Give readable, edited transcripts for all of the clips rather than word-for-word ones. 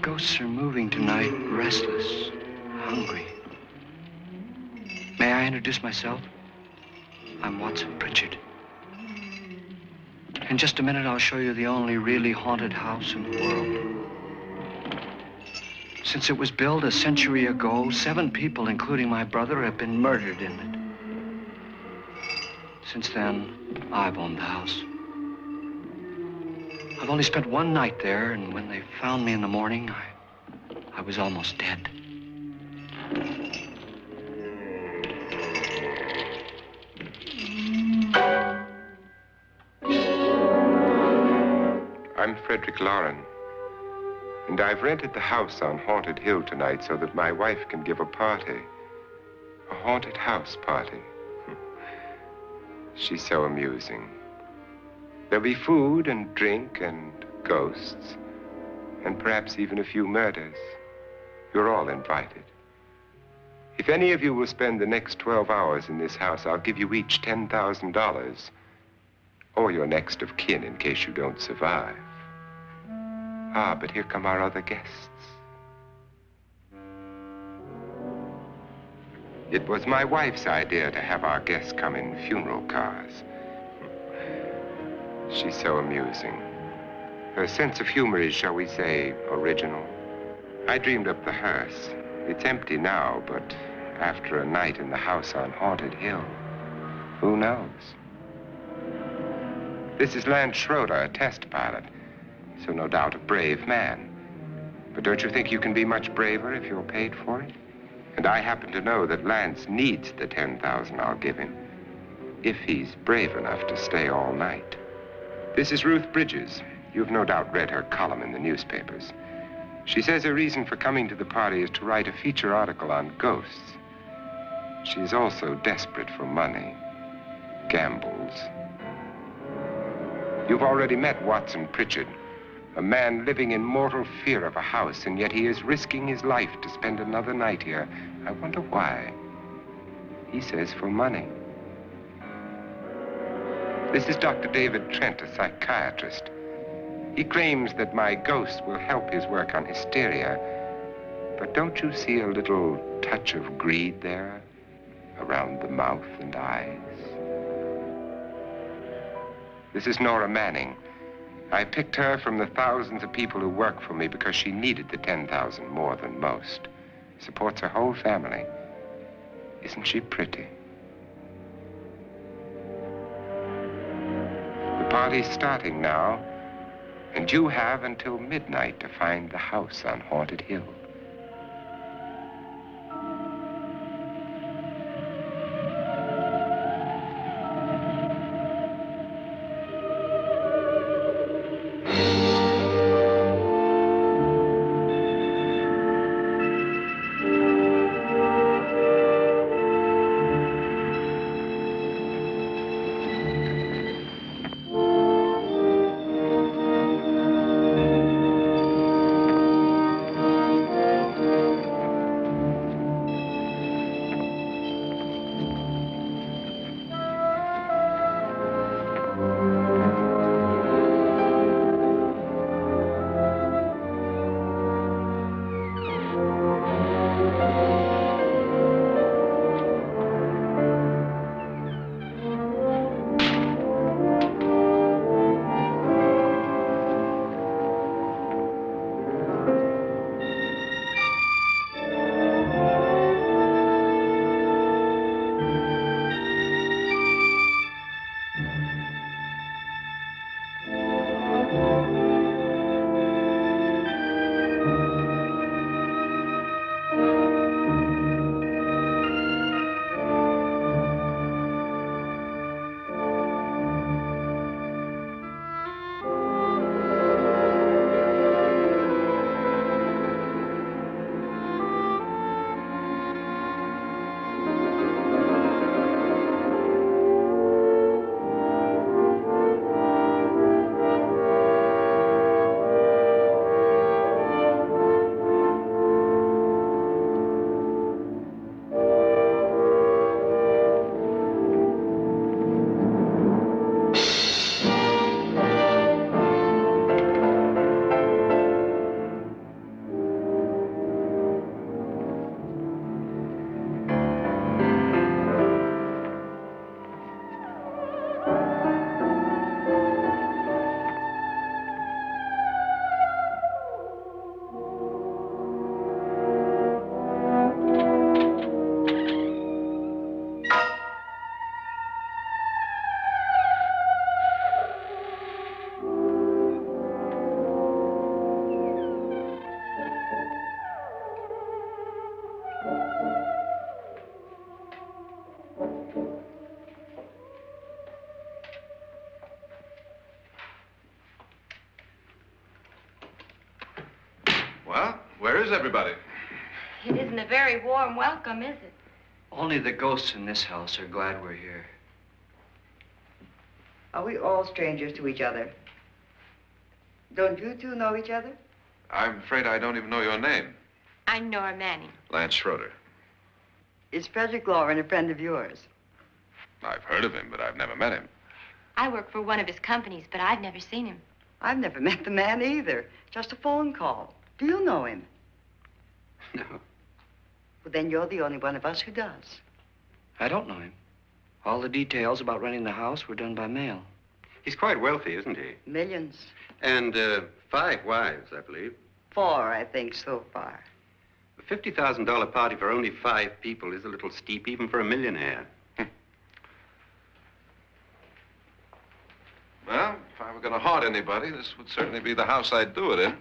ghosts are moving tonight, restless, hungry. May I introduce myself? I'm Watson Pritchard. In just a minute, I'll show you the only really haunted house in the world. Since it was built a century ago, 7 people, including my brother, have been murdered in it. Since then, I've owned the house. I've only spent one night there, and when they found me in the morning, I was almost dead. I'm Frederick Lauren, and I've rented the house on Haunted Hill tonight so that my wife can give a party. A haunted house party. She's so amusing. There'll be food and drink and ghosts, and perhaps even a few murders. You're all invited. If any of you will spend the next 12 hours in this house, I'll give you each $10,000, or your next of kin in case you don't survive. Ah, but here come our other guests. It was my wife's idea to have our guests come in funeral cars. She's so amusing. Her sense of humor is, shall we say, original. I dreamed up the hearse. It's empty now, but after a night in the house on Haunted Hill, who knows? This is Lance Schroeder, a test pilot, so no doubt a brave man. But don't you think you can be much braver if you're paid for it? And I happen to know that Lance needs the $10,000 I'll give him, if he's brave enough to stay all night. This is Ruth Bridges. You've no doubt read her column in the newspapers. She says her reason for coming to the party is to write a feature article on ghosts. She's also desperate for money, gambles. You've already met Watson Pritchard, a man living in mortal fear of a house, and yet he is risking his life to spend another night here. I wonder why. He says for money. This is Dr. David Trent, a psychiatrist. He claims that my ghost will help his work on hysteria. But don't you see a little touch of greed there around the mouth and eyes? This is Nora Manning. I picked her from the thousands of people who work for me because she needed the $10,000 more than most. Supports her whole family. Isn't she pretty? The party's starting now, and you have until midnight to find the house on Haunted Hill. Well, where is everybody? It isn't a very warm welcome, is it? Only the ghosts in this house are glad we're here. Are we all strangers to each other? Don't you two know each other? I'm afraid I don't even know your name. I'm Nora Manning. Lance Schroeder. Is Frederick Lauren a friend of yours? I've heard of him, but I've never met him. I work for one of his companies, but I've never seen him. I've never met the man either. Just a phone call. Do you know him? No, Well, then you're the only one of us who does. I don't know him. All the details about renting the house were done by mail. He's quite wealthy, isn't he? Millions. And 5 wives, I believe. 4, I think, so far. A $50,000 party for only 5 people is a little steep, even for a millionaire. Well, if I were going to haunt anybody, this would certainly be the house I'd do it in.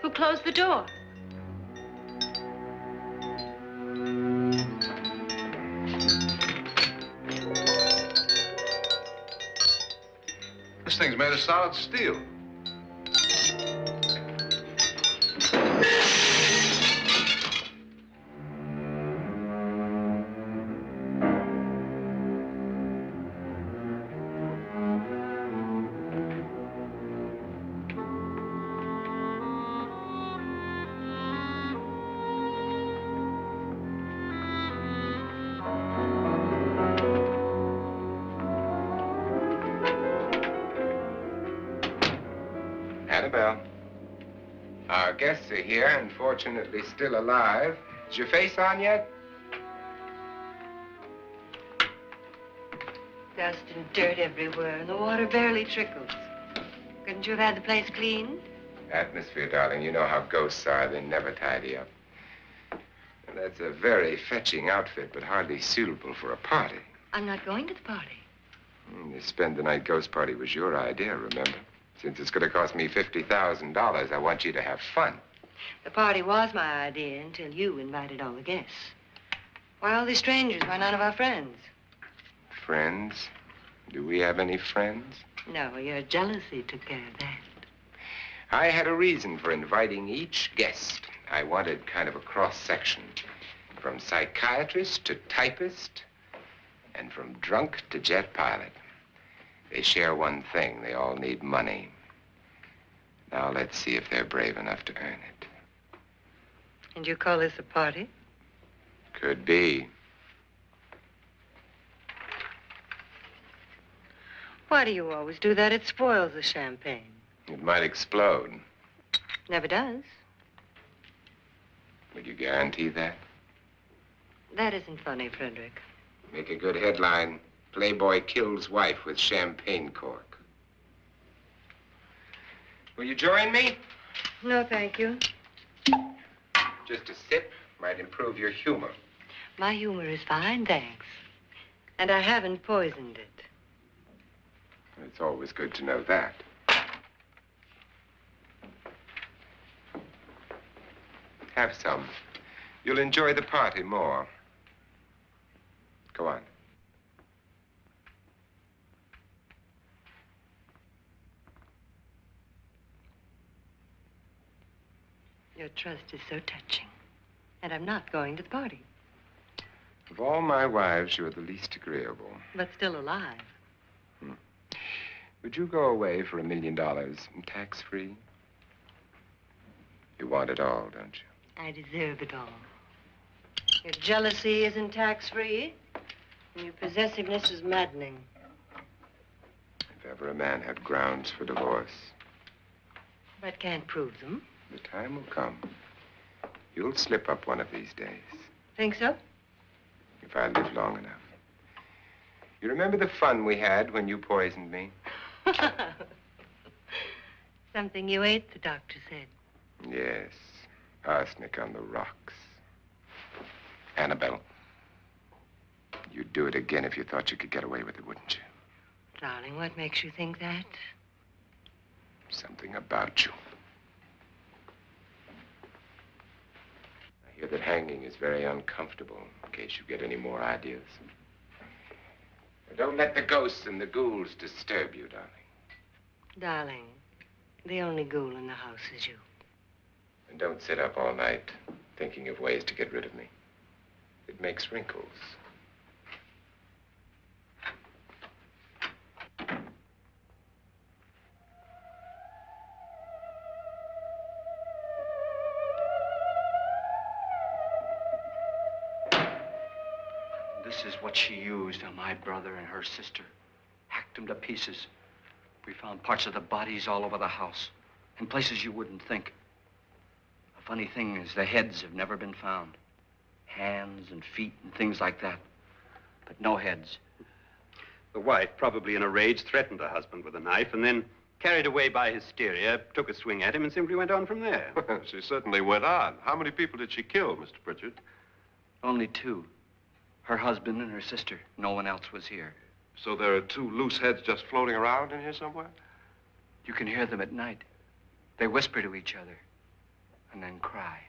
Who closed the door? This thing's made of solid steel. Annabelle, our guests are here, unfortunately still alive. Is your face on yet? Dust and dirt everywhere, and the water barely trickles. Couldn't you have had the place cleaned? Atmosphere, darling. You know how ghosts are. They never tidy up. And that's a very fetching outfit, but hardly suitable for a party. I'm not going to the party. The spend-the-night ghost party was your idea, remember? Since it's going to cost me $50,000, I want you to have fun. The party was my idea until you invited all the guests. Why all these strangers? Why none of our friends? Friends? Do we have any friends? No, your jealousy took care of that. I had a reason for inviting each guest. I wanted kind of a cross-section. From psychiatrist to typist, and from drunk to jet pilot. They share one thing. They all need money. Now let's see if they're brave enough to earn it. And you call this a party? Could be. Why do you always do that? It spoils the champagne. It might explode. Never does. Would you guarantee that? That isn't funny, Frederick. Make a good headline. Playboy kills wife with champagne cork. Will you join me? No, thank you. Just a sip might improve your humor. My humor is fine, thanks. And I haven't poisoned it. It's always good to know that. Have some. You'll enjoy the party more. Go on. Your trust is so touching. And I'm not going to the party. Of all my wives, you're the least agreeable. But still alive. Would you go away for $1 million tax-free? You want it all, don't you? I deserve it all. Your jealousy isn't tax-free, and your possessiveness is maddening. If ever a man had grounds for divorce, But can't prove them. the time will come. You'll slip up one of these days, Think so? if I live long enough. You remember the fun we had when you poisoned me? Something you ate, the doctor said. Yes, arsenic on the rocks. Annabelle, you'd do it again if you thought you could get away with it, wouldn't you? Darling, what makes you think that? Something about you. I hear that hanging is very uncomfortable, in case you get any more ideas. Don't let the ghosts and the ghouls disturb you, darling. Darling, the only ghoul in the house is you. And don't sit up all night thinking of ways to get rid of me. It makes wrinkles. This is what she used on my brother and her sister. Hacked them to pieces. We found parts of the bodies all over the house, in places you wouldn't think. The funny thing is the heads have never been found. Hands and feet and things like that. But no heads. The wife, probably in a rage, threatened her husband with a knife and then, carried away by hysteria, took a swing at him and simply went on from there. She certainly went on. How many people did she kill, Mr. Pritchard? Only two. Her husband and her sister. No one else was here. So there are two loose heads just floating around in here somewhere? You can hear them at night. They whisper to each other and then cry.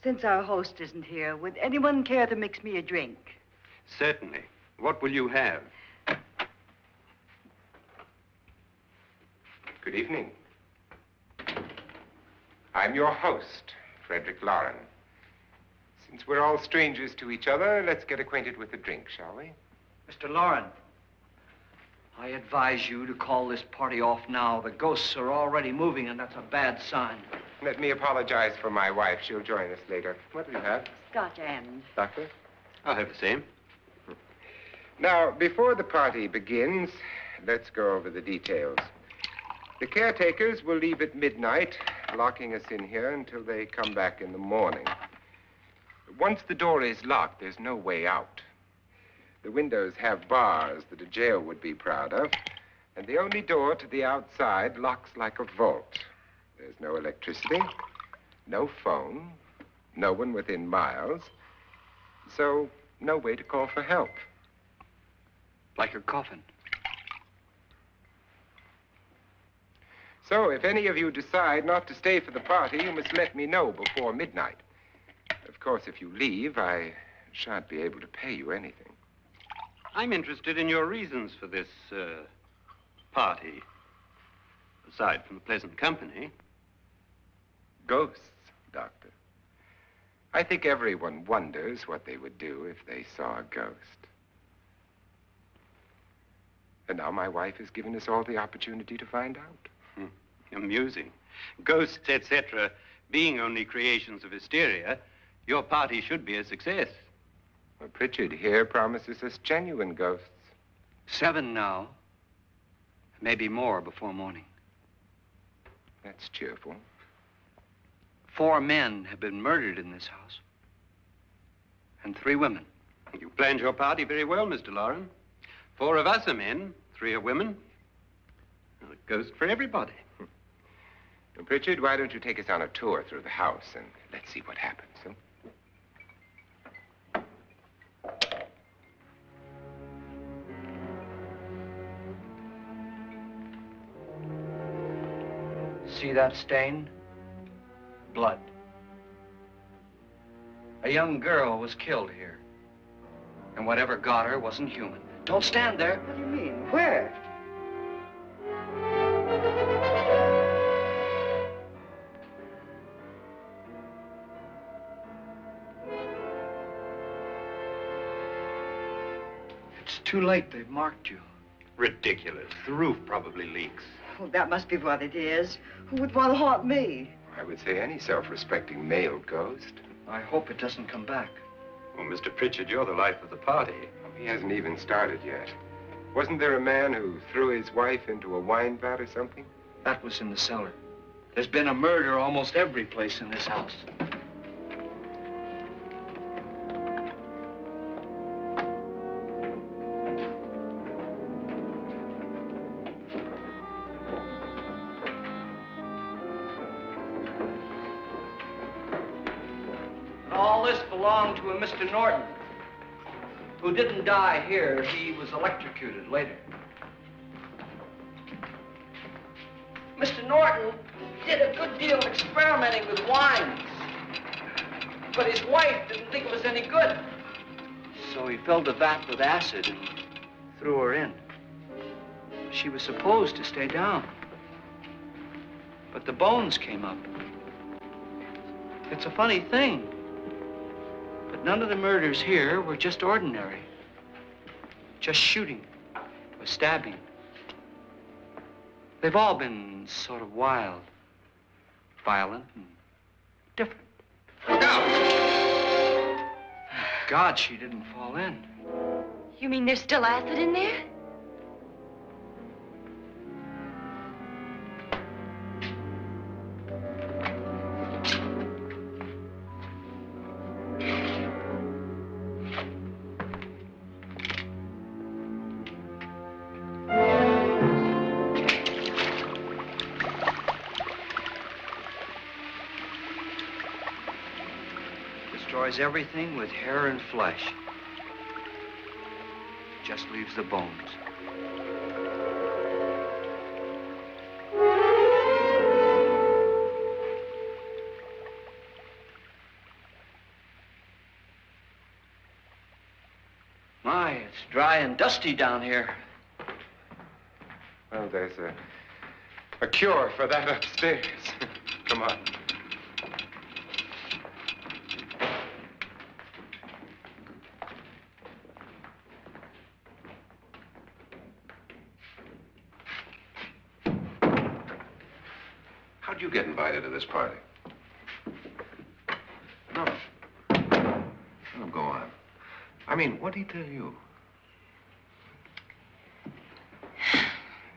Since our host isn't here, would anyone care to mix me a drink? Certainly. What will you have? Good evening. I'm your host, Frederick Lauren. Since we're all strangers to each other, let's get acquainted with a drink, shall we? Mr. Lauren, I advise you to call this party off now. The ghosts are already moving, and that's a bad sign. Let me apologize for my wife. She'll join us later. What do you have? Scotch and. Doctor? I'll have the same. Now, before the party begins, let's go over the details. The caretakers will leave at midnight, locking us in here until they come back in the morning. Once the door is locked, there's no way out. The windows have bars that a jail would be proud of, and the only door to the outside locks like a vault. There's no electricity, no phone, no one within miles, so no way to call for help. Like your coffin. So if any of you decide not to stay for the party, you must let me know before midnight. Of course, if you leave, I shan't be able to pay you anything. I'm interested in your reasons for this, party. Aside from the pleasant company. Ghosts, Doctor. I think everyone wonders what they would do if they saw a ghost. And now my wife has given us all the opportunity to find out. Amusing. Ghosts, etc., being only creations of hysteria, your party should be a success. Well, Pritchard here promises us genuine ghosts. 7 now. Maybe more before morning. That's cheerful. 4 men have been murdered in this house. And 3 women. You planned your party very well, Mr. Lauren. 4 of us are men, 3 are women. A ghost for everybody. Well, Pritchard, why don't you take us on a tour through the house and let's see what happens, huh? See that stain? Blood. A young girl was killed here. And whatever got her wasn't human. Don't stand there. What do you mean? Where? It's too late. They've marked you. Ridiculous. The roof probably leaks. Oh, that must be what it is. Who would want to haunt me? I would say any self-respecting male ghost. I hope it doesn't come back. Well, Mr. Pritchard, you're the life of the party. He hasn't even started yet. Wasn't there a man who threw his wife into a wine vat or something? That was in the cellar. There's been a murder almost every place in this house. All this belonged to a Mr. Norton, who didn't die here. He was electrocuted later. Mr. Norton did a good deal of experimenting with wines, but his wife didn't think it was any good. So he filled the vat with acid and threw her in. She was supposed to stay down. But the bones came up. It's a funny thing. But none of the murders here were just ordinary. Just shooting or stabbing. They've all been sort of wild, violent, and different. Look out! Thank God she didn't fall in. You mean there's still acid in there? Destroys everything with hair and flesh. Just leaves the bones. My, it's dry and dusty down here. Well, there's a cure for that upstairs. Come on. How'd you get invited to this party? No. No, go on. I mean, what'd he tell you?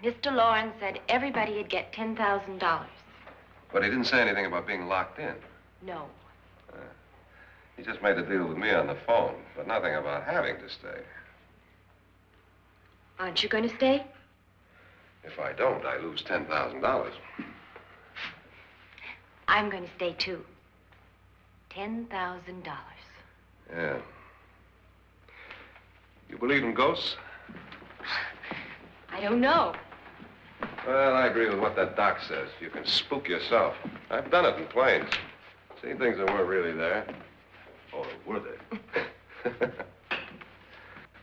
Mr. Lawrence said everybody'd get $10,000. But he didn't say anything about being locked in. No. He just made the deal with me on the phone, but nothing about having to stay. Aren't you going to stay? If I don't, I lose $10,000. I'm going to stay, too. $10,000. Yeah. You believe in ghosts? I don't know. Well, I agree with what that doc says. You can spook yourself. I've done it in planes. Seen things that weren't really there. Or were they?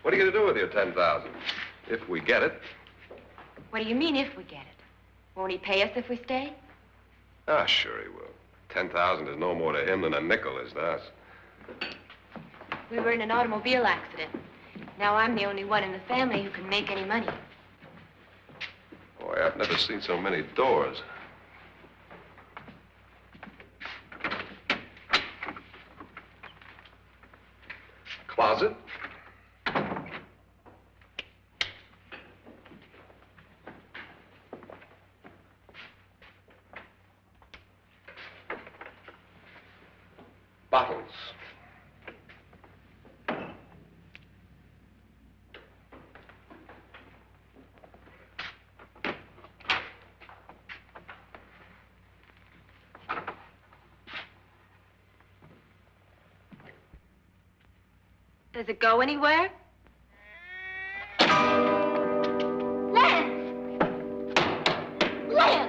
What are you going to do with your $10,000? If we get it. What do you mean, if we get it? Won't he pay us if we stay? Ah, sure he will. 10,000 is no more to him than a nickel is to us. We were in an automobile accident. Now I'm the only one in the family who can make any money. Boy, I've never seen so many doors. Closet. Bottles. Does it go anywhere? Lance! Lance!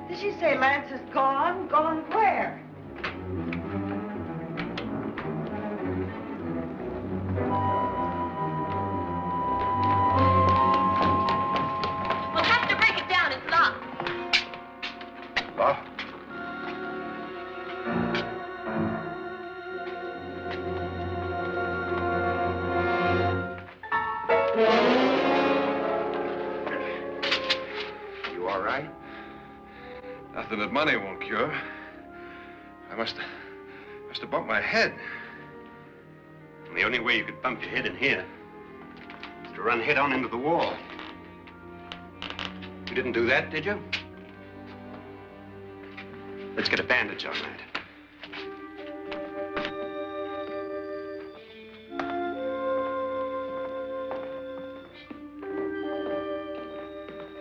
Did she say Lance is gone? Gone where? We'll have to break it down. It's locked. Locked? that money won't cure. I must have bumped my head. And the only way you could bump your head in here is to run head on into the wall. You didn't do that, did you? Let's get a bandage on that.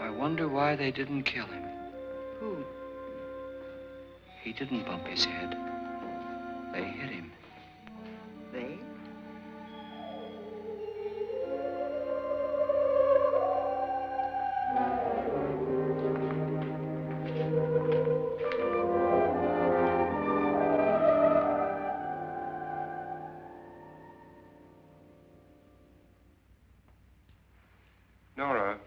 I wonder why they didn't kill him. Who? He didn't bump his head. They hit him. They? Nora,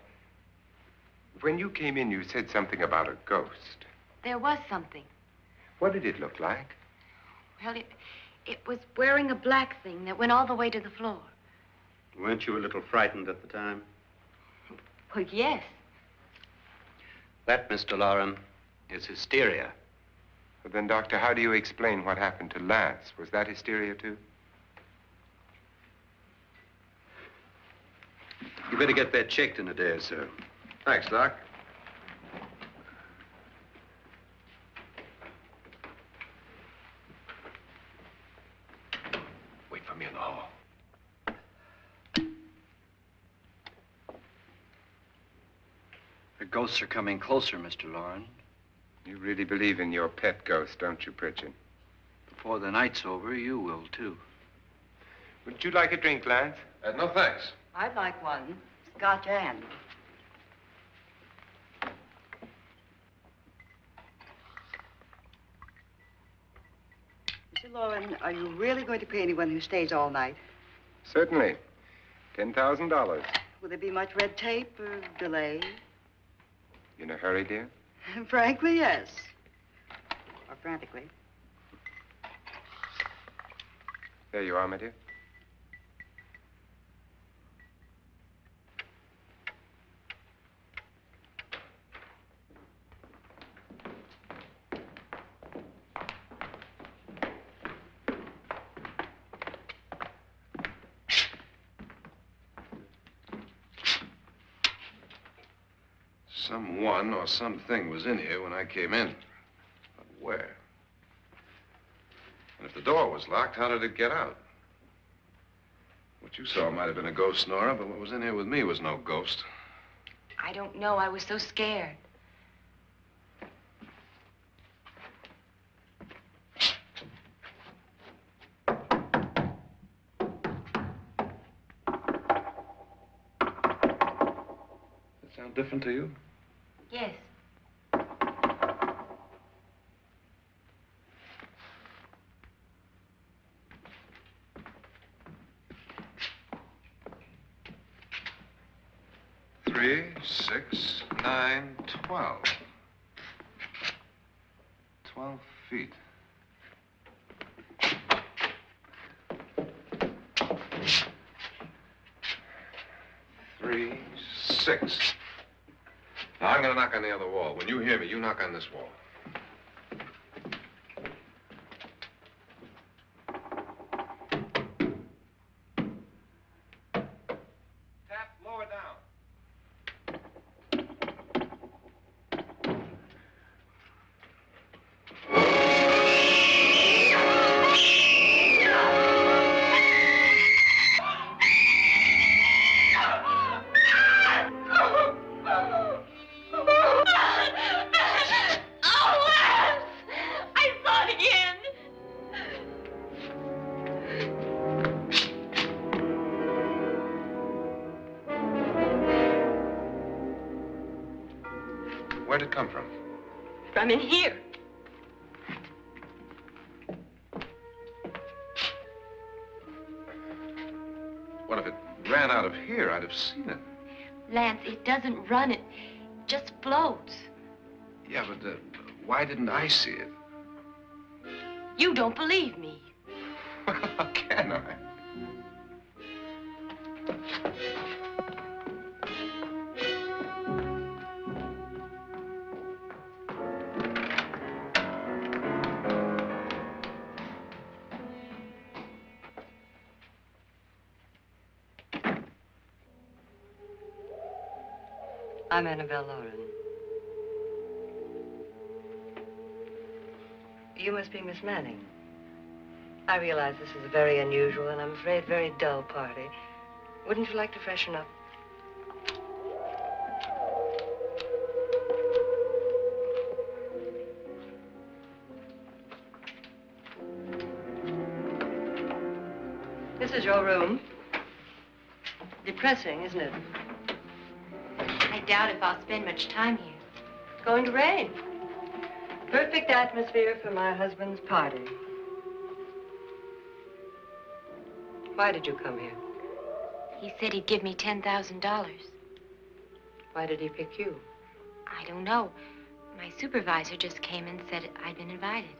when you came in, you said something about a ghost. There was something. What did it look like? Well, it was wearing a black thing that went all the way to the floor. Weren't you a little frightened at the time? Well, yes. That, Mr. Loren, is hysteria. But then, Doctor, how do you explain what happened to Lance? Was that hysteria, too? You better get that checked in a day or so. Thanks, Doc. Wait for me in the hall. The ghosts are coming closer, Mr. Loren. You really believe in your pet ghost, don't you, Pritchard? Before the night's over, you will, too. Would you like a drink, Lance? No, thanks. I'd like one. Scotch and. Mr. Loren, are you really going to pay anyone who stays all night? Certainly. $10,000. Will there be much red tape or delay? In a hurry, dear? Frankly, yes. Or frantically. There you are, my dear. Someone or something was in here when I came in. But where? And if the door was locked, how did it get out? What you saw might have been a ghost, Nora, but what was in here with me was no ghost. I don't know. I was so scared. Does that sound different to you? Yes. Three, 6, 9, 12. 12 feet. Three, 6. Now, I'm going to knock on the other wall. When you hear me, you knock on this wall. Tap lower down. Where'd it come from? From in here. What if it ran out of here? I'd have seen it. Lance, it doesn't run. It just floats. Yeah, but why didn't I see it? You don't believe me. Well, how can I? I'm Annabelle Lauren. You must be Miss Manning. I realize this is a very unusual and I'm afraid very dull party. Wouldn't you like to freshen up? This is your room. Depressing, isn't it? I doubt if I'll spend much time here. It's going to rain. Perfect atmosphere for my husband's party. Why did you come here? He said he'd give me $10,000. Why did he pick you? I don't know. My supervisor just came and said I'd been invited.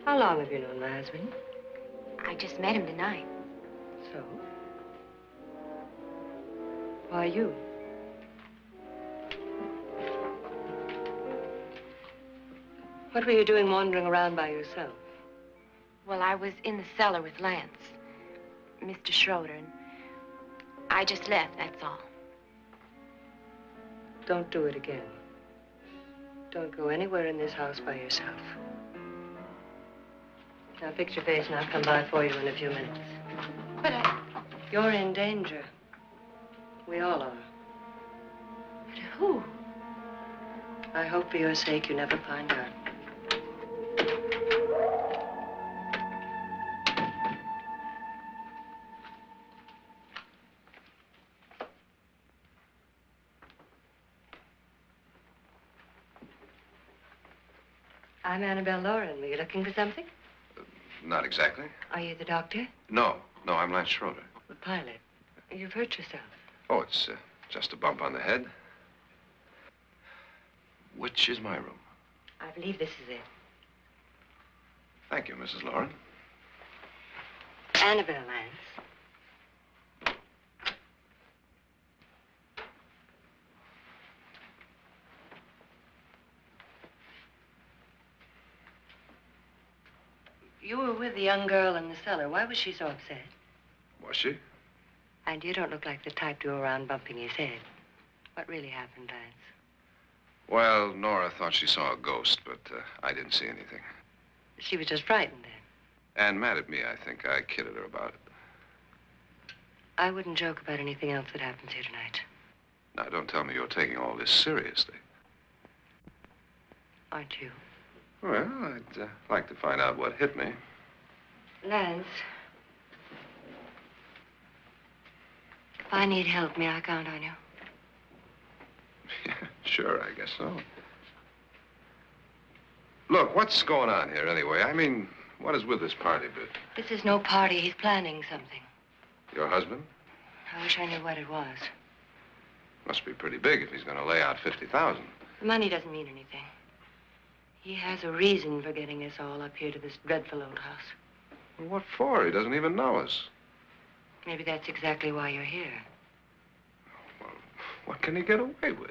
How long have you known my husband? I just met him tonight. So? Why you? What were you doing wandering around by yourself? Well, I was in the cellar with Lance, Mr. Schroeder, and I just left, that's all. Don't do it again. Don't go anywhere in this house by yourself. Now fix your face and I'll come by for you in a few minutes. But You're in danger. We all are. But who? I hope for your sake you never find out. I'm Annabelle Lauren. Were you looking for something? Not exactly. Are you the doctor? No, I'm Lance Schroeder. The pilot. You've hurt yourself. Oh, it's just a bump on the head. Which is my room? I believe this is it. Thank you, Mrs. Lauren. Annabelle, Lance. You were with the young girl in the cellar. Why was she so upset? Was she? And you don't look like the type to go around bumping his head. What really happened, Lance? Well, Nora thought she saw a ghost, but I didn't see anything. She was just frightened then. And mad at me, I think. I kidded her about it. I wouldn't joke about anything else that happens here tonight. Now, don't tell me you're taking all this seriously. Aren't you? Well, I'd like to find out what hit me. Lance. If I need help, may I count on you? Yeah, sure, I guess so. Look, what's going on here anyway? I mean, what is with this party bit? This is no party. He's planning something. Your husband? I wish I knew what it was. Must be pretty big if he's going to lay out 50,000. The money doesn't mean anything. He has a reason for getting us all up here to this dreadful old house. Well, what for? He doesn't even know us. Maybe that's exactly why you're here. Well, what can he get away with?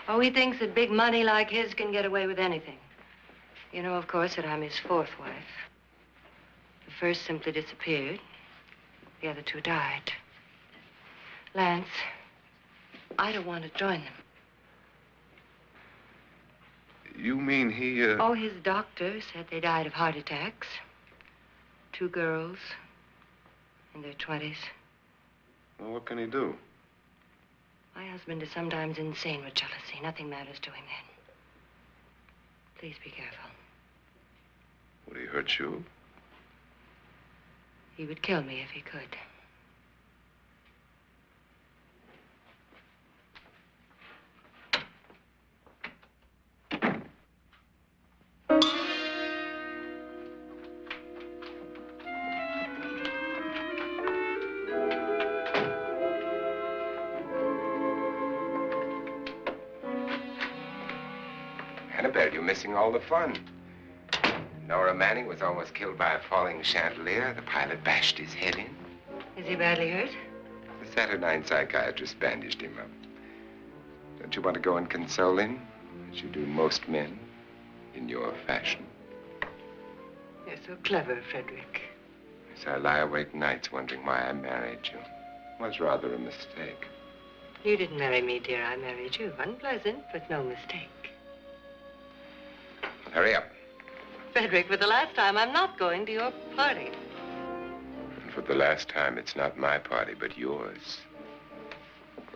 Oh, he thinks that big money like his can get away with anything. You know, of course, that I'm his fourth wife. The first simply disappeared. The other two died. Lance, I don't want to join them. You mean he, Oh, his doctor said they died of heart attacks. 2 girls in their 20s. Well, what can he do? My husband is sometimes insane with jealousy. Nothing matters to him then. Please be careful. Would he hurt you? He would kill me if he could. Annabelle, you're missing all the fun. Nora Manning was almost killed by a falling chandelier. The pilot bashed his head in. Is he badly hurt? The Saturnine psychiatrist bandaged him up. Don't you want to go and console him, as you do most men, in your fashion? You're so clever, Frederick. As I lie awake nights wondering why I married you. was rather a mistake. You didn't marry me, dear. I married you. Unpleasant, but no mistake. Hurry up. Frederick, for the last time, I'm not going to your party. And for the last time, it's not my party, but yours.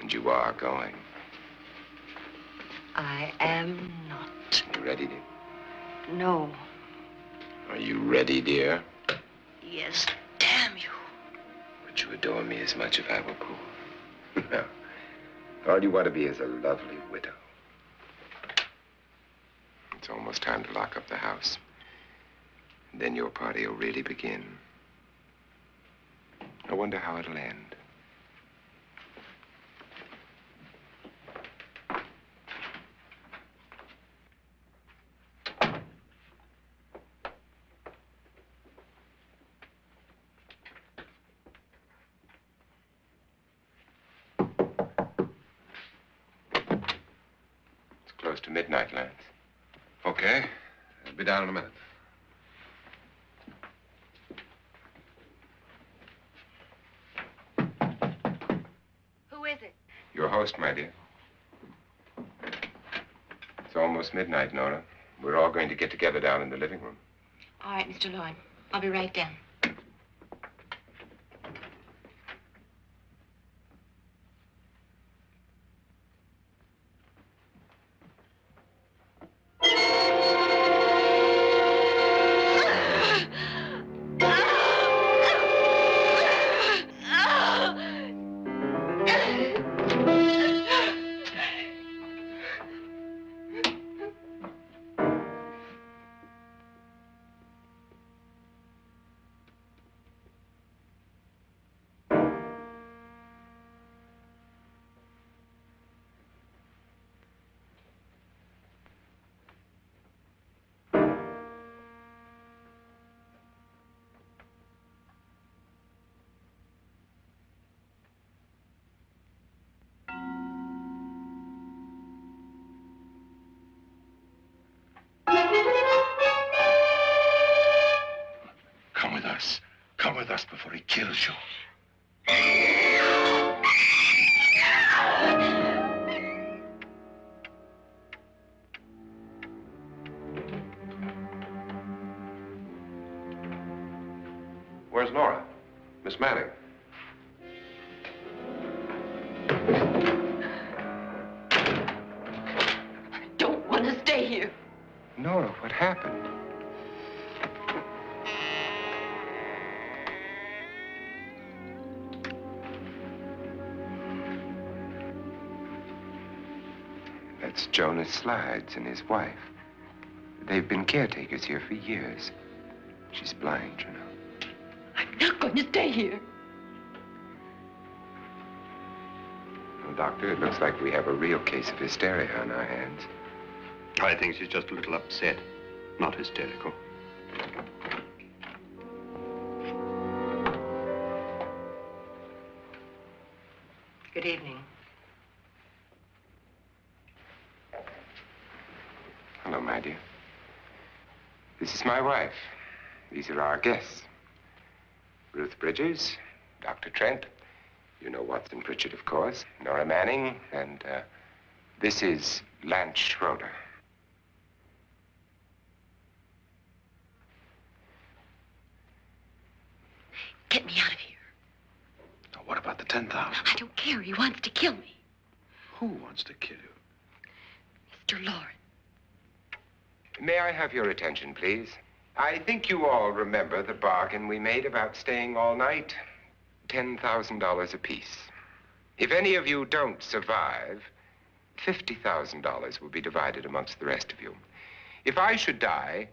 And you are going. I am not. You ready, dear? No. Are you ready, dear? Yes, damn you. Would you adore me as much if I were poor? No. All you want to be is a lovely widow. It's almost time to lock up the house. And then your party will really begin. I wonder how it'll end. Close to midnight, Lance. Okay. I'll be down in a minute. Who is it? Your host, my dear. It's almost midnight, Nora. We're all going to get together down in the living room. All right, Mr. Lloyd. I'll be right down. Come with us before he kills you. Where's Nora? Miss Manning. I don't want to stay here. Nora, what happened? That's Jonas Slides and his wife. They've been caretakers here for years. She's blind, you know. I'm not going to stay here. Well, Doctor, it looks like we have a real case of hysteria on our hands. I think she's just a little upset, not hysterical. Good evening. Hello, my dear. This is my wife. These are our guests. Ruth Bridges, Dr. Trent. You know Watson Pritchard, of course. Nora Manning, and this is Lance Schroeder. Get me out of here. Now, what about the 10,000? I don't care. He wants to kill me. Who wants to kill you? Mr. Lawrence. May I have your attention, please? I think you all remember the bargain we made about staying all night. $10,000 apiece. If any of you don't survive, $50,000 will be divided amongst the rest of you. If I should die,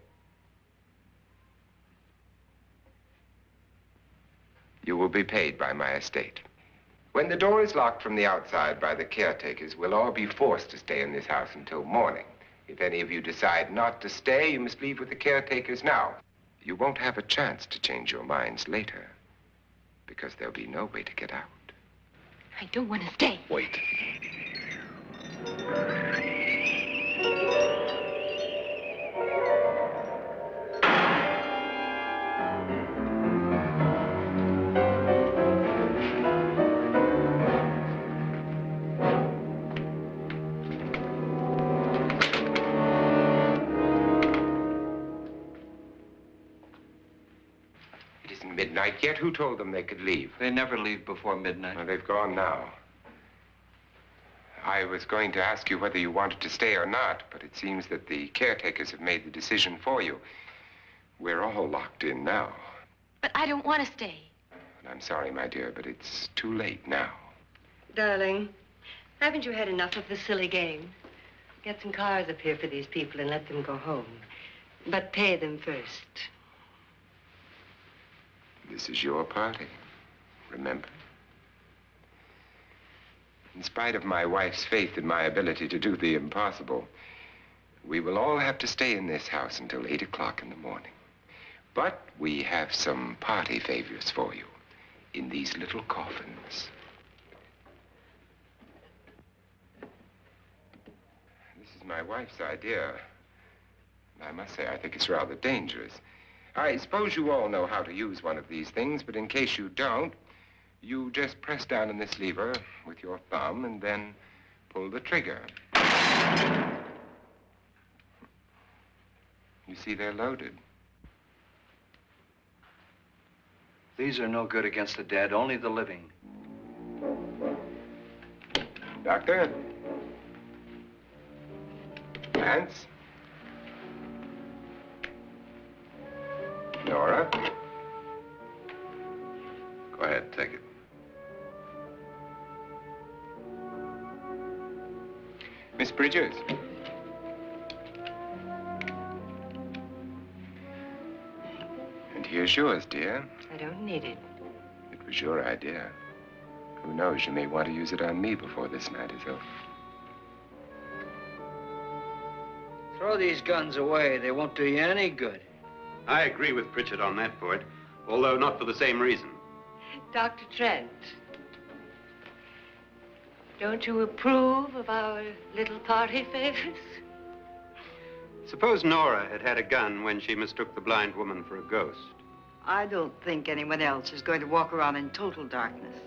you will be paid by my estate. When the door is locked from the outside by the caretakers, we'll all be forced to stay in this house until morning. If any of you decide not to stay, you must leave with the caretakers now. You won't have a chance to change your minds later, because there'll be no way to get out. I don't want to stay. Wait. midnight yet. Who told them they could leave? They never leave before midnight. Well, they've gone now. I was going to ask you whether you wanted to stay or not, but it seems that the caretakers have made the decision for you. We're all locked in now. But I don't want to stay. And I'm sorry, my dear, but it's too late now. Darling, haven't you had enough of the silly game? Get some cars up here for these people and let them go home. But pay them first. This is your party, remember? In spite of my wife's faith in my ability to do the impossible, we will all have to stay in this house until 8 o'clock in the morning. But we have some party favors for you in these little coffins. This is my wife's idea. I must say, I think it's rather dangerous. I suppose you all know how to use one of these things, but in case you don't, you just press down on this lever with your thumb and then pull the trigger. You see, they're loaded. These are no good against the dead, only the living. Doctor? Lance? Nora? Go ahead, take it. Miss Bridges? And here's yours, dear. I don't need it. It was your idea. Who knows, you may want to use it on me before this night is over. Throw these guns away. They won't do you any good. I agree with Pritchard on that point, although not for the same reason. Dr. Trent, don't you approve of our little party favors? Suppose Nora had had a gun when she mistook the blind woman for a ghost. I don't think anyone else is going to walk around in total darkness.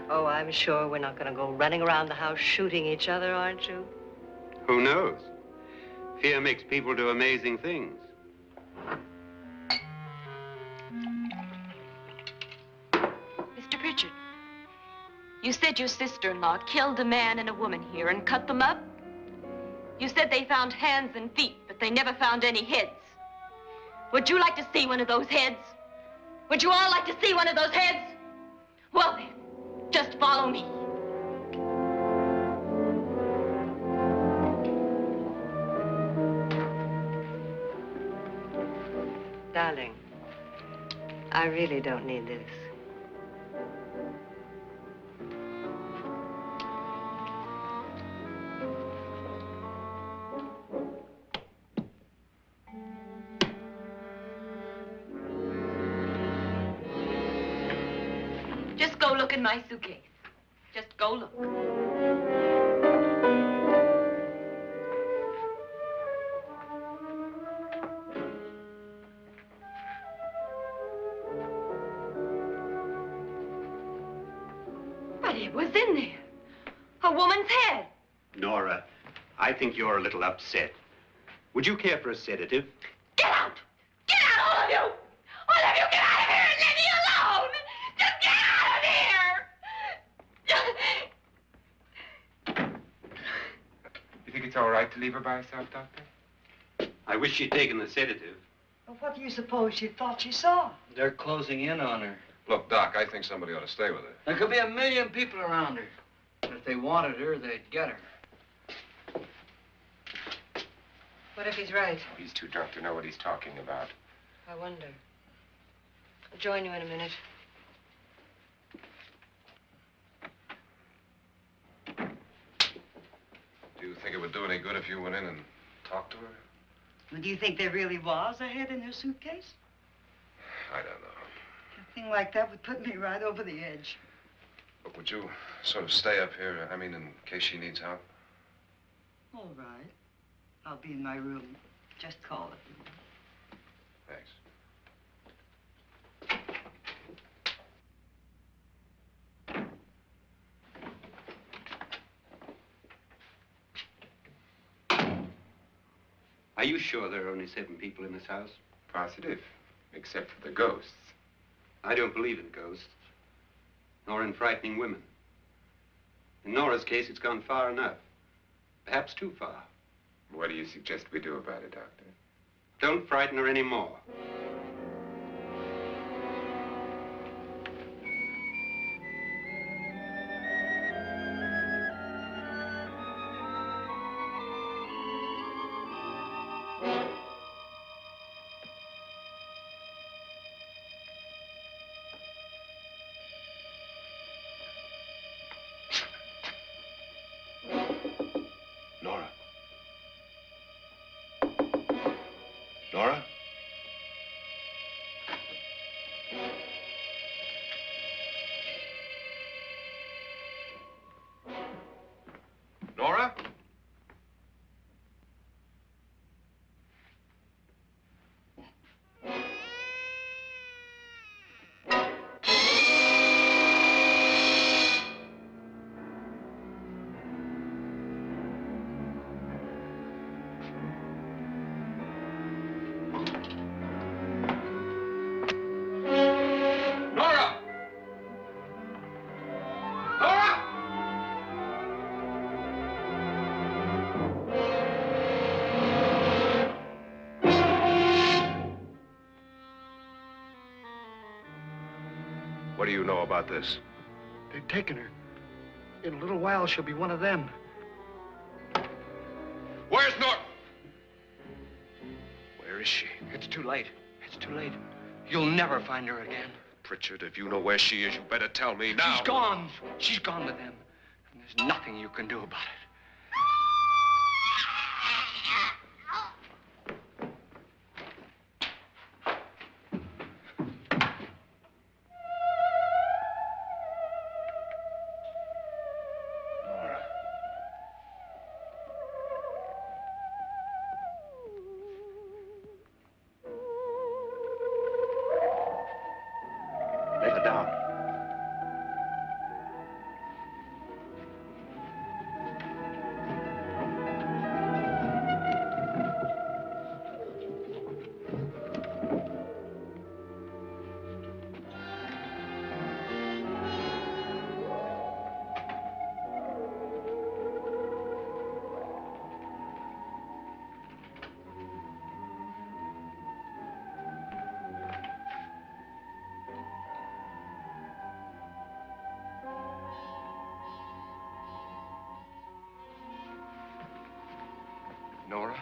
Oh, I'm sure we're not going to go running around the house shooting each other, aren't you? Who knows? Fear makes people do amazing things. Mr. Pritchard, you said your sister-in-law killed a man and a woman here and cut them up? You said they found hands and feet, but they never found any heads. Would you like to see one of those heads? Would you all like to see one of those heads? Well then, just follow me. Darling, I really don't need this. Just go look in my suitcase. Just go look. But it was in there. A woman's head. Nora, I think you're a little upset. Would you care for a sedative? Get out! Get out, all of you! All of you, get out of here and leave me alone! Just get out of here! You think it's all right to leave her by herself, Doctor? I wish she'd taken the sedative. Well, what do you suppose she thought she saw? They're closing in on her. Look, Doc, I think somebody ought to stay with her. There could be 1,000,000 people around her. But if they wanted her, they'd get her. What if he's right? He's too drunk to know what he's talking about. I wonder. I'll join you in a minute. Do you think it would do any good if you went in and talked to her? Well, do you think there really was a head in her suitcase? I don't know. A thing like that would put me right over the edge. Look, would you sort of stay up here, I mean, in case she needs help? All right. I'll be in my room. Just call it. Thanks. Are you sure there are only 7 people in this house? Positive, except for the ghosts. I don't believe in ghosts, nor in frightening women. In Nora's case, it's gone far enough. Perhaps too far. What do you suggest we do about it, Doctor? Don't frighten her anymore. Nora? Nora? Nora? Nora! Nora! What do you know about this? They've taken her. In a little while, she'll be one of them. Where's Nora? Where is she? It's too late. It's too late. You'll never find her again. Pritchard, if you know where she is, you better tell me now. She's gone. She's gone with them. And there's nothing you can do about it. Nora. Let her down. Nora?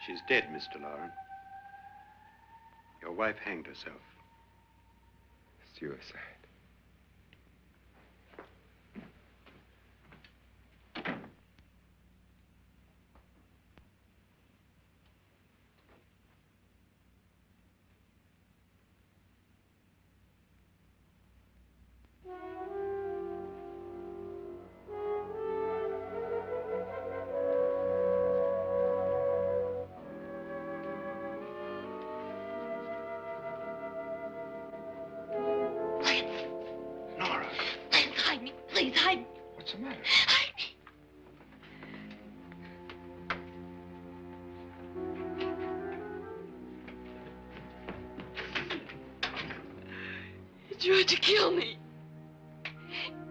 She's dead, Mr. Lauren. Your wife hanged herself. Suicide. Nora, Hide me, please, hide me. what's the matter? Hide me. He tried to kill me.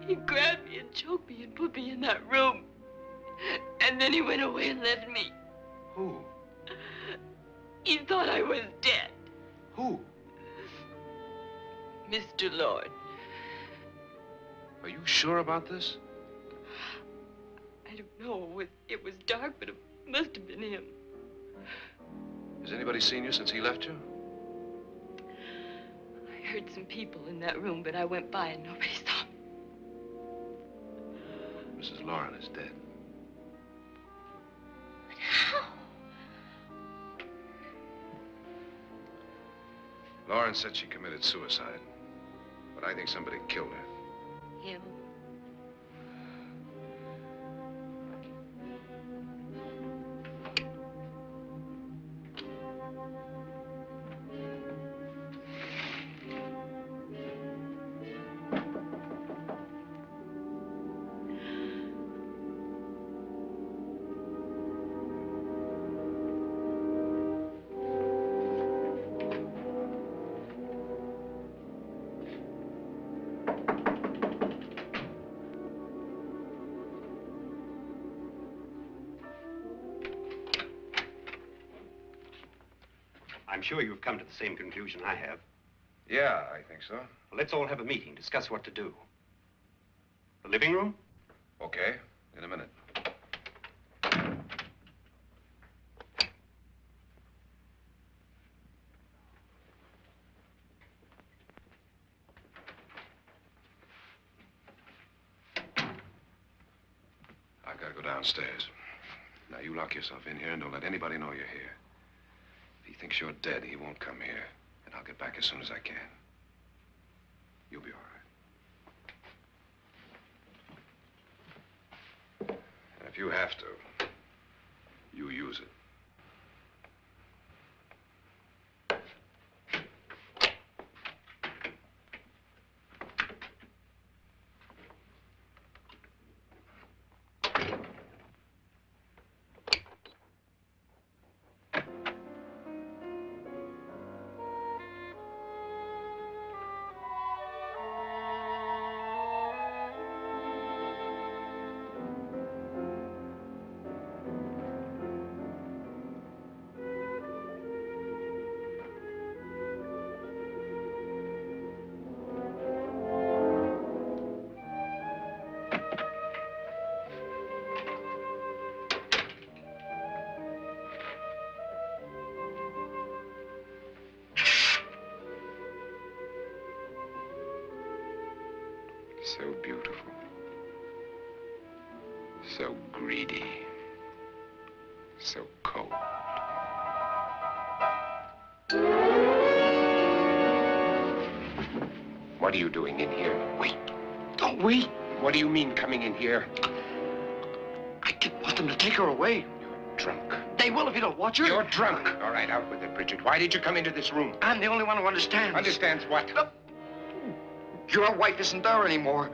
He grabbed me and choked me and put me in that room. And then he went away and left me. Who? He thought I was dead. Who? Mr. Lord. Are you sure about this? I don't know. It was dark, but it must have been him. Has anybody seen you since he left you? I heard some people in that room, but I went by and nobody saw me. Mrs. Lauren is dead. But how? Lauren said she committed suicide, but I think somebody killed her. Him? I'm sure you've come to the same conclusion I have. Yeah, I think so. Well, let's all have a meeting, discuss what to do. The living room? Okay, in a minute. I've got to go downstairs. Now, you lock yourself in here and don't let anybody know you're here. If he thinks you're dead, he won't come here. And I'll get back as soon as I can. You'll be all right. And if you have to, you use it. So beautiful. So greedy. So cold. What are you doing in here? Wait. Don't wait. What do you mean coming in here? I didn't want them to take her away. You're drunk. They will if you don't watch her. You're drunk. All right, out with it, Bridget. Why did you come into this room? I'm the only one who understands. Understands what? Your wife isn't there anymore.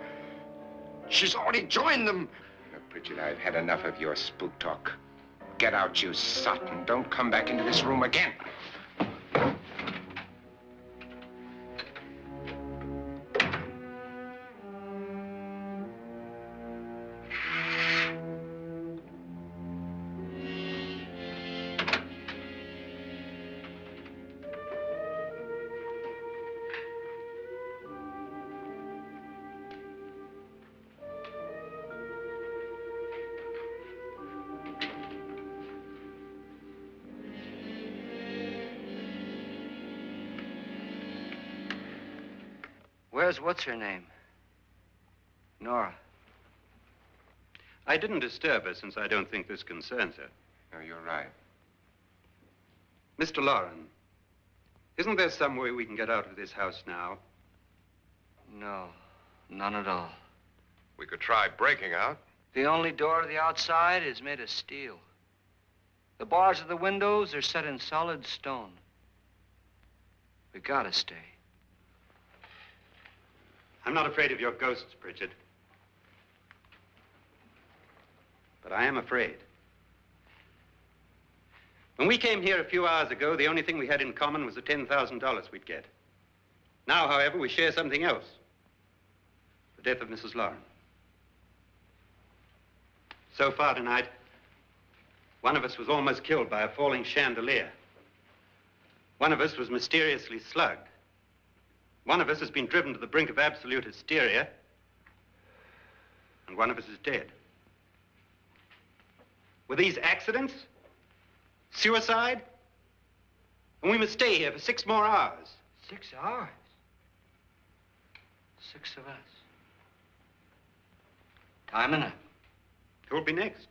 She's already joined them. Look, Bridget, I've had enough of your spook talk. Get out, you sot, and don't come back into this room again. Where's what's-her-name? Nora. I didn't disturb her since I don't think this concerns her. No, you're right. Mr. Loren, isn't there some way we can get out of this house now? No, none at all. We could try breaking out. The only door to the outside is made of steel. The bars of the windows are set in solid stone. We gotta stay. I'm not afraid of your ghosts, Bridget. But I am afraid. When we came here a few hours ago, the only thing we had in common was the $10,000 we'd get. Now, however, we share something else. The death of Mrs. Loren. So far tonight, one of us was almost killed by a falling chandelier. One of us was mysteriously slugged. One of us has been driven to the brink of absolute hysteria, and one of us is dead. Were these accidents? Suicide? And we must stay here for 6 more hours. 6 hours? 6 of us. Time enough. Who will be next?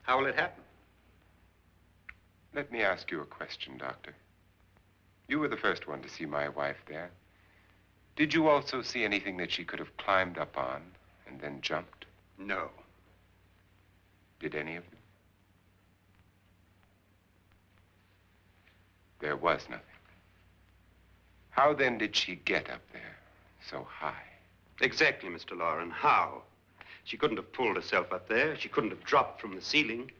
How will it happen? Let me ask you a question, Doctor. You were the first one to see my wife there. Did you also see anything that she could have climbed up on and then jumped? No. Did any of you? There was nothing. How then did she get up there so high? Exactly, Mr. Loren. How? She couldn't have pulled herself up there. She couldn't have dropped from the ceiling.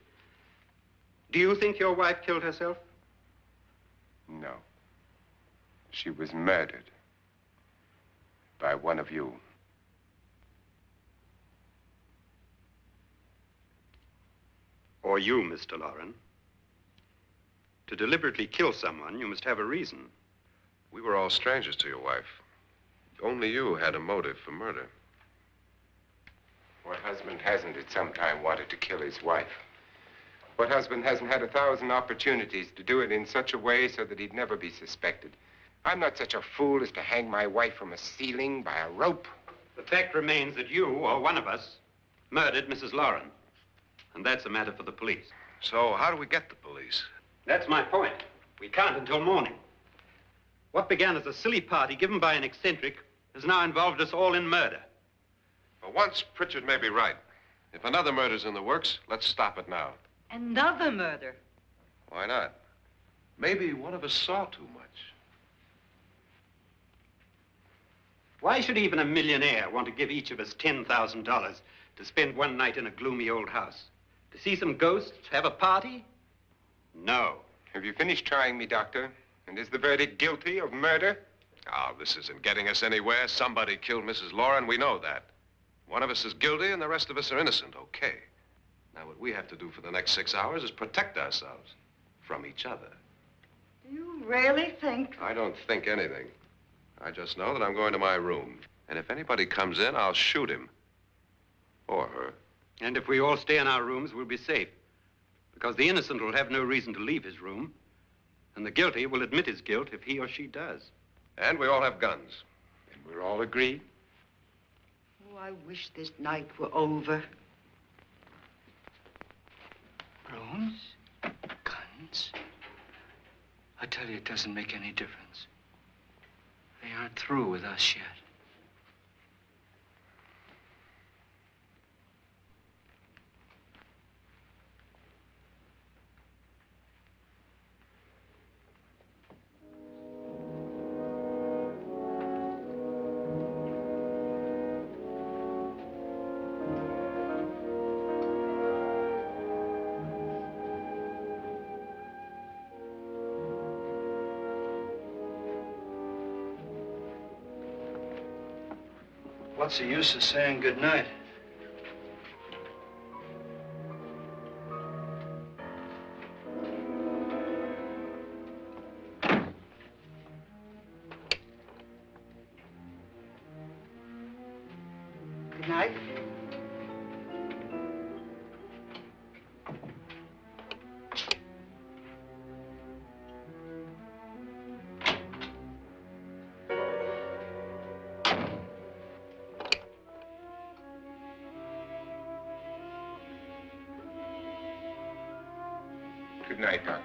Do you think your wife killed herself? No. She was murdered by one of you. Or you, Mr. Loren. To deliberately kill someone, you must have a reason. We were all strangers to your wife. Only you had a motive for murder. What husband hasn't at some time wanted to kill his wife? What husband hasn't had 1,000 opportunities to do it in such a way so that he'd never be suspected? I'm not such a fool as to hang my wife from a ceiling by a rope. The fact remains that you, or one of us, murdered Mrs. Lauren. And that's a matter for the police. So how do we get the police? That's my point. We can't until morning. What began as a silly party given by an eccentric has now involved us all in murder. For once, Pritchard may be right. If another murder's in the works, let's stop it now. Another murder? Why not? Maybe one of us saw too much. Why should even a millionaire want to give each of us $10,000 to spend one night in a gloomy old house? To see some ghosts, have a party? No. Have you finished trying me, Doctor? And is the verdict guilty of murder? Oh, this isn't getting us anywhere. Somebody killed Mrs. Lauren. We know that. One of us is guilty and the rest of us are innocent, okay. Now, what we have to do for the next 6 hours is protect ourselves from each other. You really think? I don't think anything. I just know that I'm going to my room. And if anybody comes in, I'll shoot him. Or her. And if we all stay in our rooms, we'll be safe. Because the innocent will have no reason to leave his room. And the guilty will admit his guilt if he or she does. And we all have guns. And we're all agreed? Oh, I wish this night were over. Rooms? Guns? I tell you, it doesn't make any difference. They aren't through with us yet. What's the use of saying goodnight? Good night. Good night, Doctor.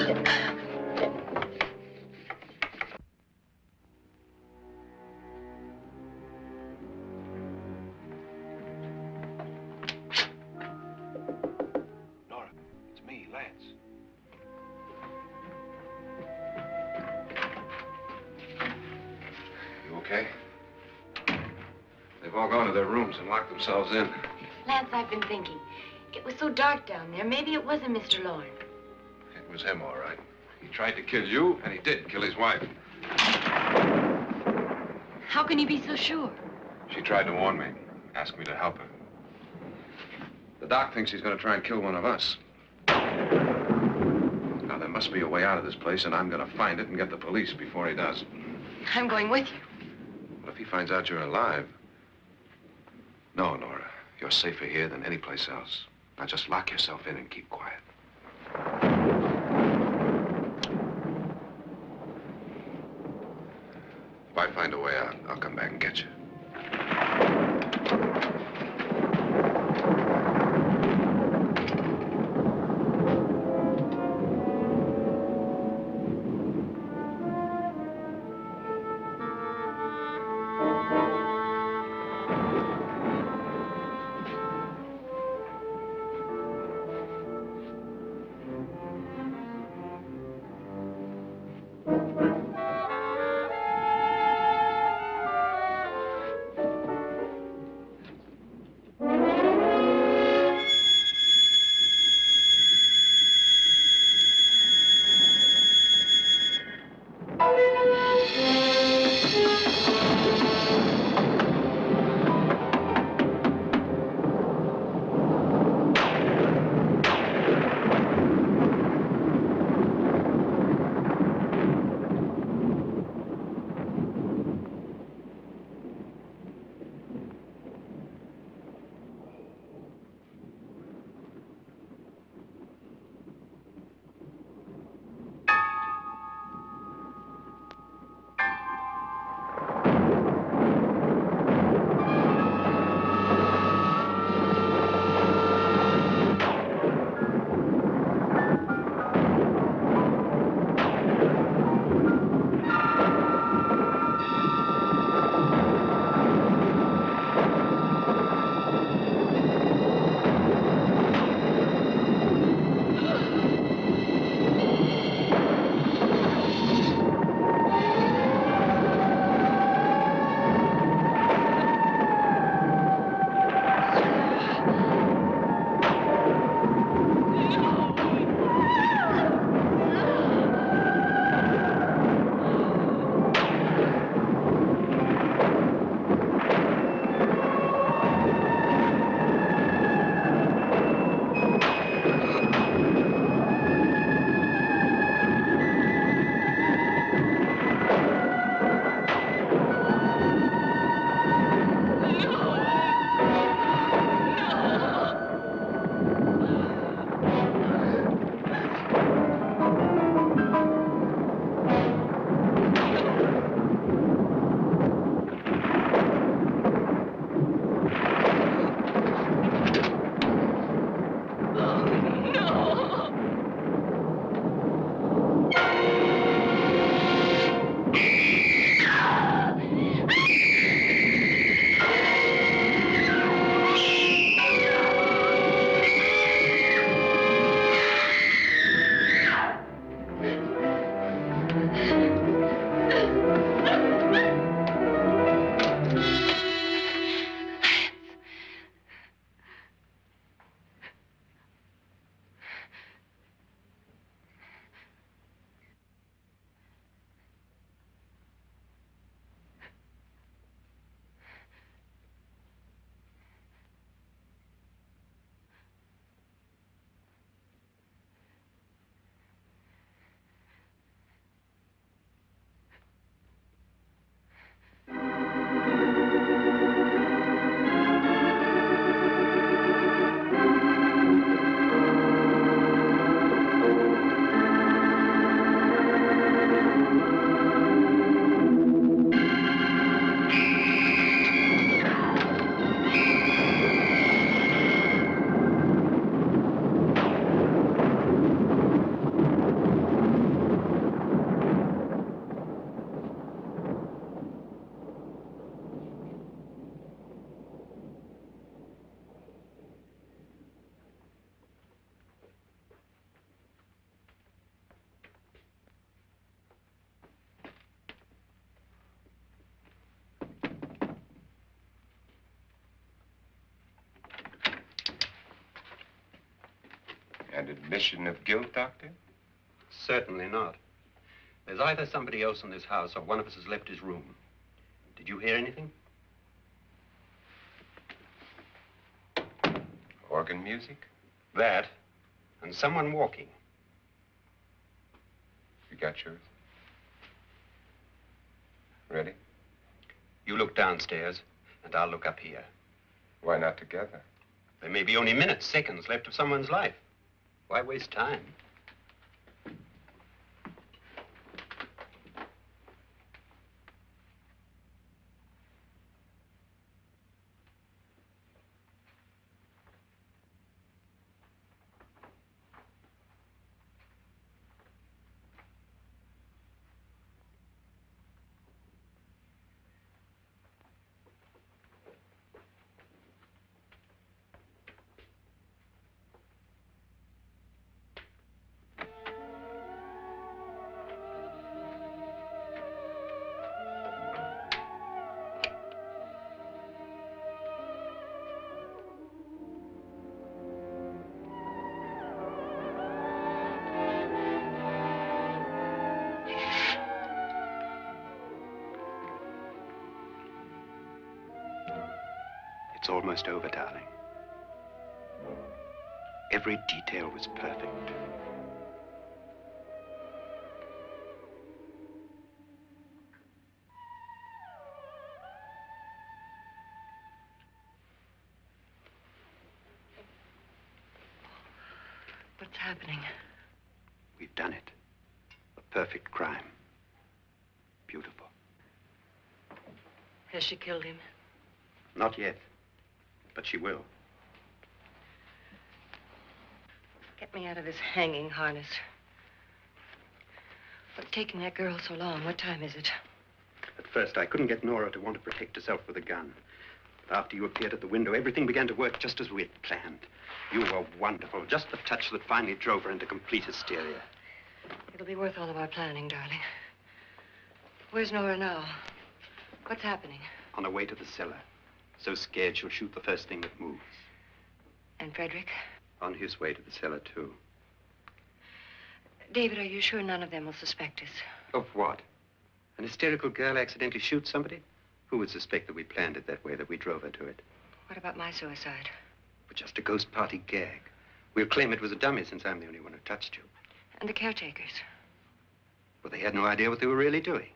Nora, it's me, Lance. You okay? They've all gone to their rooms and locked themselves in. Lance, I've been thinking. It was so dark down there. Maybe it wasn't Mr. Lorne. It was him, all right. He tried to kill you, and he did kill his wife. How can you be so sure? She tried to warn me, asked me to help her. The doc thinks he's going to try and kill one of us. Now, there must be a way out of this place, and I'm going to find it and get the police before he does. I'm going with you. What if he finds out you're alive? No, Nora. You're safer here than any place else. Now, just lock yourself in and keep quiet. If I find a way out, I'll come back and get you. An admission of guilt, Doctor? Certainly not. There's either somebody else in this house or one of us has left his room. Did you hear anything? Organ music? That, and someone walking. You got yours? Ready? You look downstairs, and I'll look up here. Why not together? There may be only minutes, seconds left of someone's life. Why waste time? It's almost over, darling. Every detail was perfect. What's happening? We've done it. A perfect crime. Beautiful. Has she killed him? Not yet, but she will. Get me out of this hanging harness. What's taking that girl so long? What time is it? At first, I couldn't get Nora to want to protect herself with a gun. But after you appeared at the window, everything began to work just as we had planned. You were wonderful. Just the touch that finally drove her into complete hysteria. It'll be worth all of our planning, darling. Where's Nora now? What's happening? On her way to the cellar. So scared she'll shoot the first thing that moves. And Frederick? On his way to the cellar, too. David, are you sure none of them will suspect us? Of what? An hysterical girl accidentally shoots somebody? Who would suspect that we planned it that way, that we drove her to it? What about my suicide? But just a ghost party gag. We'll claim it was a dummy since I'm the only one who touched you. And the caretakers? Well, they had no idea what they were really doing.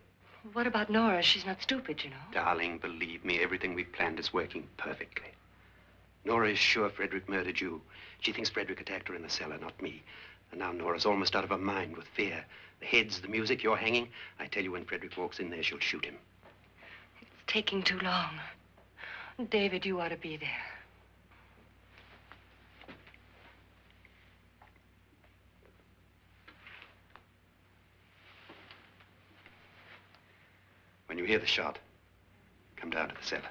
What about Nora? She's not stupid, you know. Darling, believe me, everything we've planned is working perfectly. Nora is sure Frederick murdered you. She thinks Frederick attacked her in the cellar, not me. And now Nora's almost out of her mind with fear. The heads, the music, you're hanging. I tell you, when Frederick walks in there, she'll shoot him. It's taking too long. David, you ought to be there. When you hear the shot, come down to the cellar.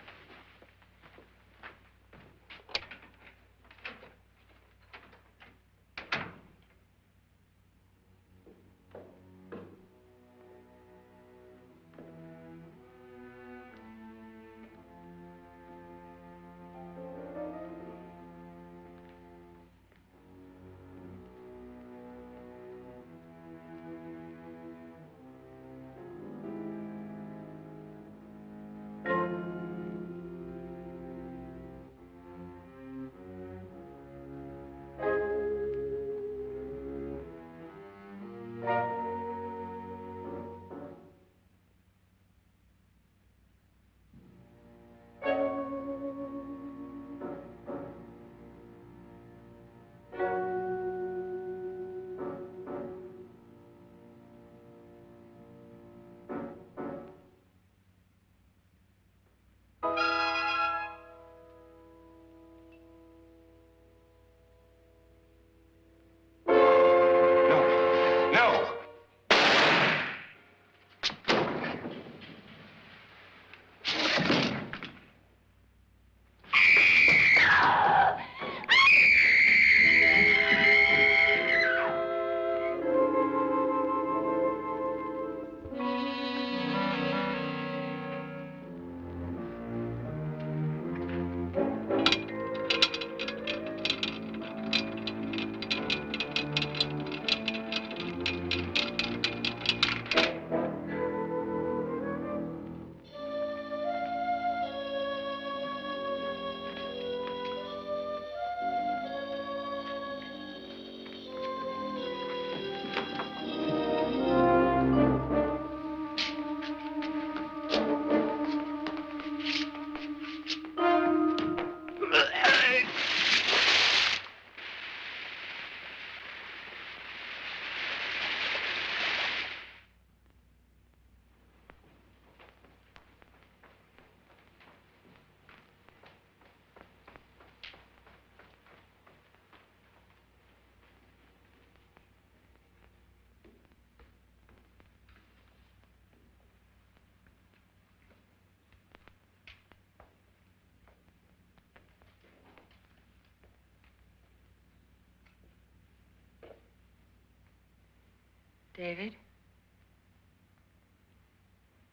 David?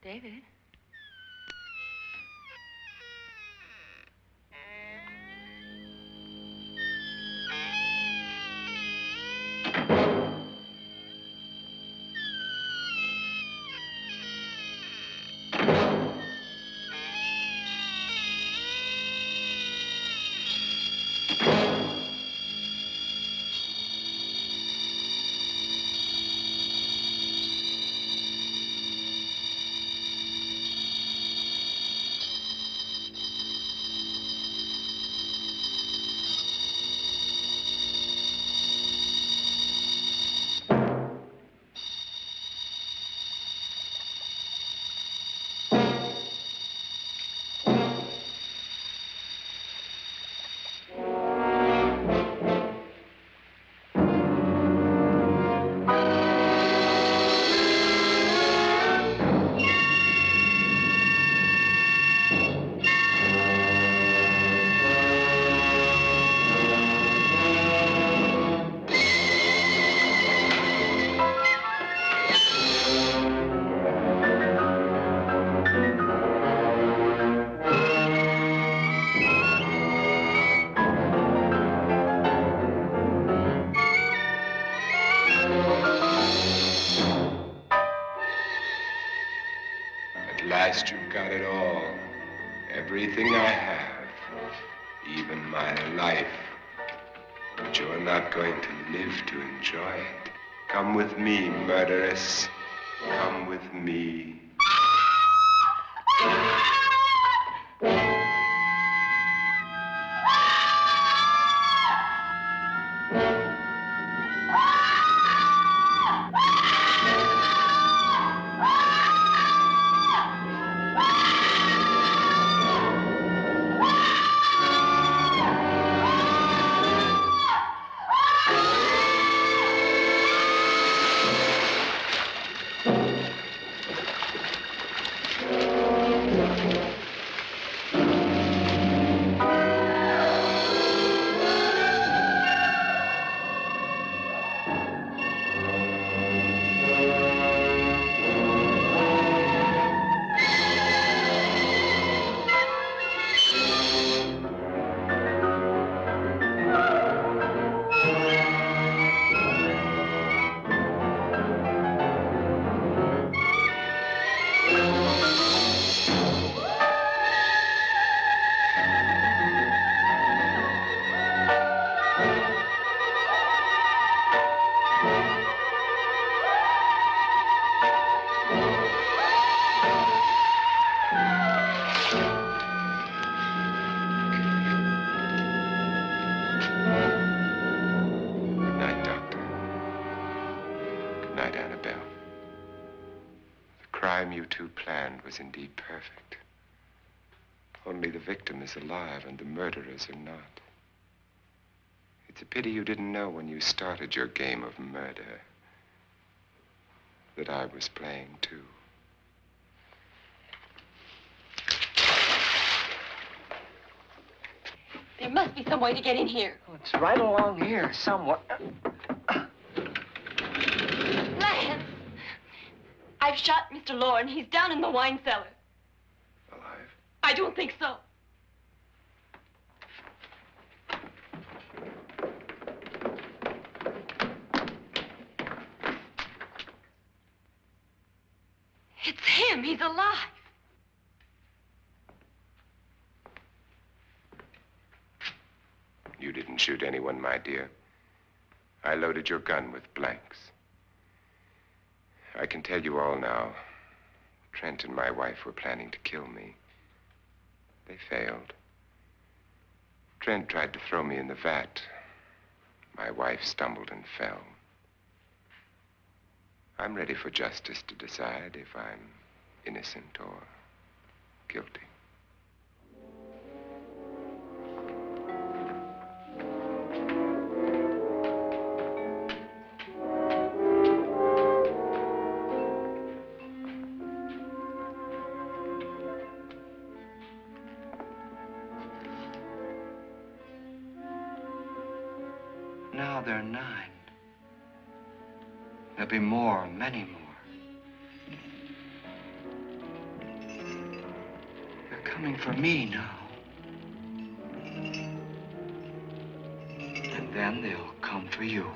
David? At last you've got it all. Everything I have. Even my life. But you're not going to live to enjoy it. Come with me, murderess. Come with me. You two planned was indeed perfect. Only the victim is alive and the murderers are not. It's a pity you didn't know when you started your game of murder that I was playing too. There must be some way to get in here. Oh, it's right along here somewhere. Lance! I've shot Mr. Loren. He's down in the wine cellar. Alive? I don't think so. It's him. He's alive. You didn't shoot anyone, my dear. I loaded your gun with blanks. I can tell you all now. Trent and my wife were planning to kill me. They failed. Trent tried to throw me in the vat. My wife stumbled and fell. I'm ready for justice to decide if I'm innocent or guilty. Now they're 9. There'll be more, many more. They're coming for me now. And then they'll come for you.